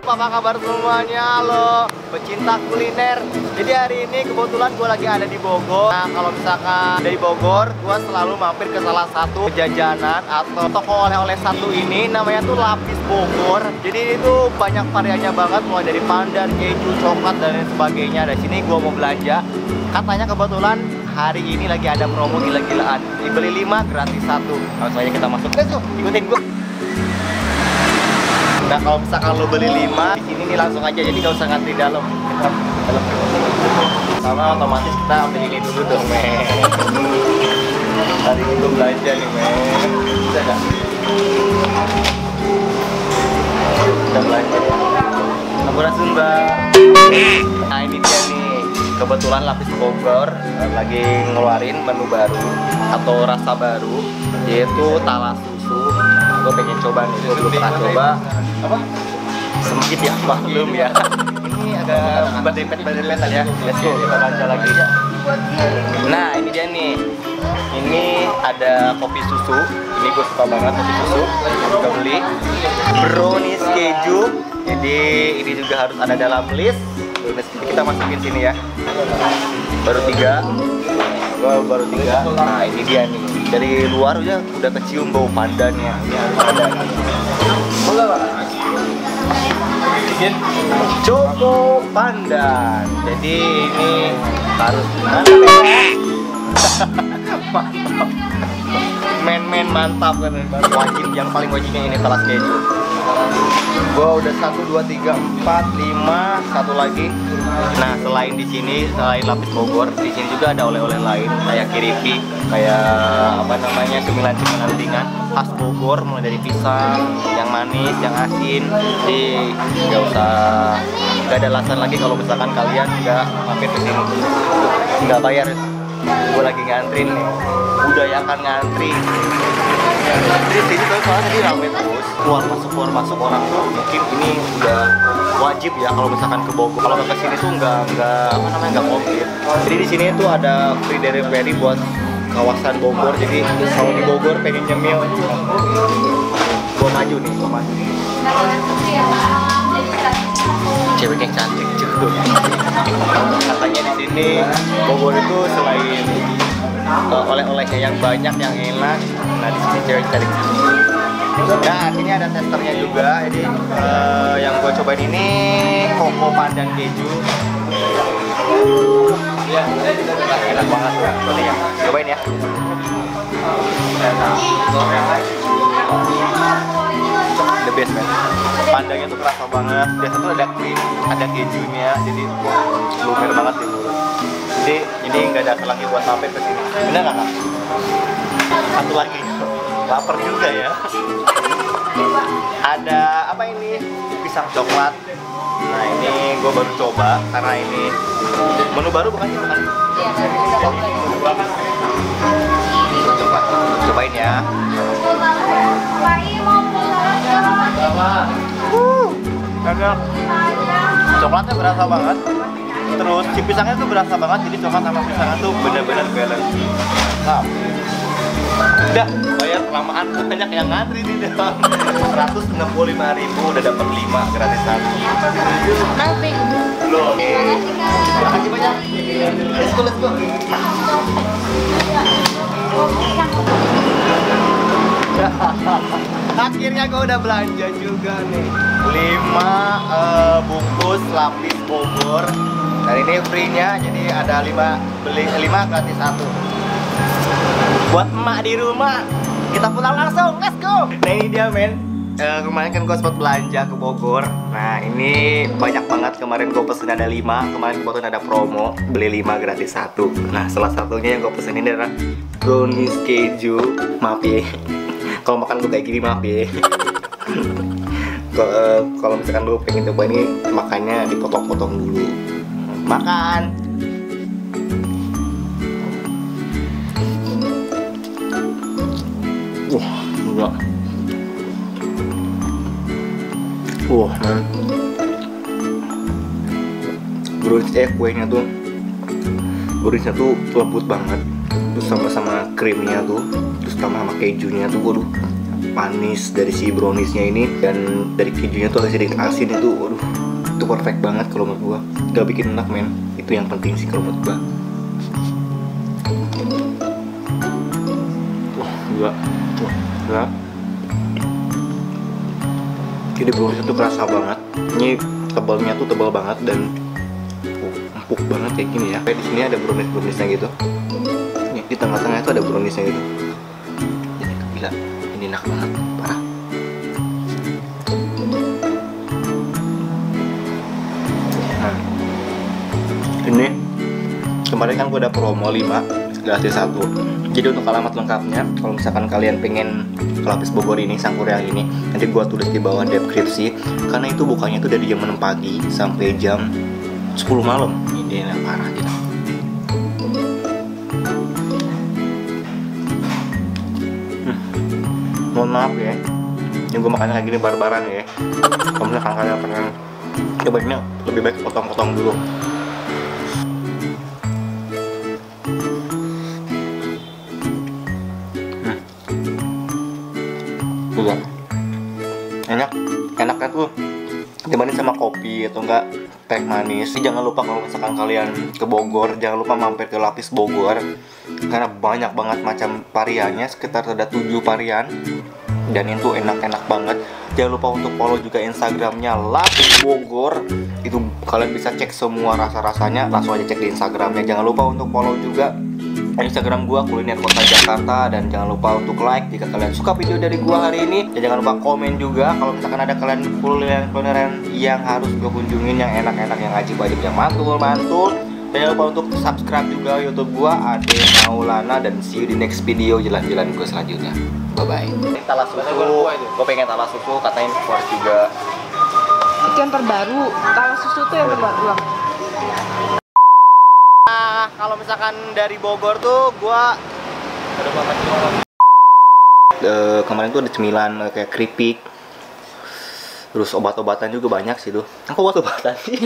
apa kabar semuanya? Halo, pecinta kuliner. Jadi hari ini kebetulan gue lagi ada di Bogor. Nah, kalau misalkan dari Bogor, gue selalu mampir ke salah satu jajanan atau toko oleh-oleh satu ini. Namanya tuh Lapis Bogor. Jadi itu banyak variannya banget, mulai dari pandan, keju, coklat, dan lain sebagainya. Dari sini gue mau belanja. Katanya kebetulan hari ini lagi ada promo gila-gilaan. Dibeli 5 gratis 1. Langsung aja kita masuk. Let's go, ikutin gue. Nah, kalau misalkan lo beli 5 di sini nih langsung aja, jadi nggak usah ngantri dalam. Sama otomatis kita ambil ini dulu dong, men. Hari ini gue belanja nih, men. Bisa nggak? Kita belanja ya. Ampurasun, Mbak. Nah, ini dia nih. Kebetulan Lapis Bogor lagi ngeluarin menu baru atau rasa baru, yaitu talas susu. Gue pengen coba nih, gue belum pernah coba. Apa? Sempit ya, maklum ya. Ini agak berdempet-berdepetan ya. Let's go, kita baca lagi. Nah, ini dia nih. Ini ada kopi susu. Ini gue suka banget kopi susu. Juga beli brownies keju. Jadi ini juga harus ada dalam list. Kita masukin sini ya. Baru 3. Baru 3. Nah, ini dia nih. Dari luar udah kecium bau pandannya. Ini harus ada. Choco pandan. Jadi ini harus mantap. Men mantap kan. Wajib, yang paling wajibnya ini talas keju. Gua udah 1, 2, 3, 4, 5, satu lagi. Nah, selain di sini, selain Lapis Bogor, di sini juga ada oleh-oleh lain kayak kiripi, kayak apa namanya, cemilan-cemilan ringan khas Bogor, mulai dari pisang, yang manis, yang asin. Jadi nggak ada alasan lagi kalau misalkan kalian nggak mampir ke sini, nggak bayar. Gue lagi ngantri nih, budayakan ngantri. Di sini tuh soalnya tadi ramai terus, keluar masuk orang tuh mungkin ini udah wajib ya kalau misalkan ke Bogor. Kalau ke sini tuh nggak komplit. Jadi di sini tuh ada free delivery buat kawasan Bogor. Jadi kalau di Bogor pengen nyemil, gua maju nih. Ceweknya cantik juga. Katanya di sini Bogor itu selain oleh-olehnya yang banyak, yang enak, nah di sini cewek cantik. Nah, sini ada testernya juga. Jadi yang gue cobain ini koko pandan keju. Ya, enak banget ya. Cobain ya. The best, man. Pandannya tuh kerasa banget. Biasa tuh ada krim, ada kejunya, jadi lumer banget di mulut. Jadi ini nggak ada lagi buat mampir ke sini. Bener nggak, Kak? Satu lagi. Lapar juga ya. Ada apa ini? Pisang coklat. Nah, ini gue baru coba karena ini menu baru bukan? Cobain ya. Enak. Coklatnya berasa banget. Terus si pisangnya tuh berasa banget. Jadi coklat sama pisangnya tuh benar-benar balance. Nah, udah bayar kelamaan, banyak yang ngantri di dalam. 165.000 udah dapat 5 gratis 1. Loh, oke. Makasih banyak. Let's go. Akhirnya gue udah belanja juga nih. 5 bungkus Lapis Bogor. Dan ini free-nya, jadi ada 5, beli 5 gratis 1. Buat emak di rumah, kita pulang langsung, let's go. Nah, ini dia, men. Kemarin kan gue sempat belanja ke Bogor. Nah, ini banyak banget. Kemarin gue pesen ada 5. Kemarin kebetulan ada promo, beli 5 gratis 1. Nah, salah satunya yang gue pesen ini adalah brownies keju. Maaf ya, kalau makan gue kayak gini, maaf ya. Kalau misalkan lu pengen coba ini, makannya dipotong-potong dulu. Makan. Enggak. Man. Kuenya tuh browniesnya tuh lembut banget. Terus sama krimnya tuh, terus sama kejunya tuh, waduh, manis dari si browniesnya ini, dan dari kejunya tuh agak sedikit asin. Itu waduh, itu perfect banget kalau menurut gua. Gak bikin enak men, itu yang penting sih kalau menurut gua. Wah gila. Jadi brownies itu kerasa banget. Ini tebalnya tuh tebal banget dan empuk banget kayak gini ya. Kayak di sini ada browniesnya gitu. Nih di tengah-tengah itu ada browniesnya gitu. Ini tuh gila, ini enak banget, parah. Nah, ini kemarin kan gua ada promo 5 gratis 1. Jadi untuk alamat lengkapnya, kalau misalkan kalian pengen ke Lapis Bogor ini, Sangkur yang ini, nanti gua tulis di bawah deskripsi. Karena itu bukanya itu dari jam 6 pagi sampai jam 10 malam. Ini yang parah gitu. Mohon maaf ya, ini gue makannya kayak gini barbaran ya. Kalau misalkan kalian pengen cobainnya, lebih baik potong-potong dulu. Juga enaknya tuh dibanding sama kopi atau enggak teh manis. Jangan lupa kalau misalkan kalian ke Bogor, jangan lupa mampir ke Lapis Bogor karena banyak banget macam variannya, sekitar ada 7 varian dan itu enak-enak banget. Jangan lupa untuk follow juga Instagramnya Lapis Bogor. Itu kalian bisa cek semua rasa-rasanya, langsung aja cek di Instagramnya. Jangan lupa untuk follow juga Instagram gua Kuliner Kota Jakarta, dan jangan lupa untuk like jika kalian suka video dari gua hari ini, dan jangan lupa komen juga kalau misalkan ada kalian kulineran yang harus gua kunjungin, yang enak-enak, yang ajib-ajib, yang mantul-mantul. Dan jangan lupa untuk subscribe juga YouTube gua Ade Maulana, dan see you di next video jalan-jalan gua selanjutnya. Bye bye. Talas susu, gua pengen talas susu, katanya keluar juga. Itu yang terbaru, talas susu tuh yang terbaru Bang. Kalau misalkan dari Bogor tuh gua kemarin tuh ada cemilan kayak keripik, terus obat-obatan juga banyak sih tuh. Aku obat-obatan sih.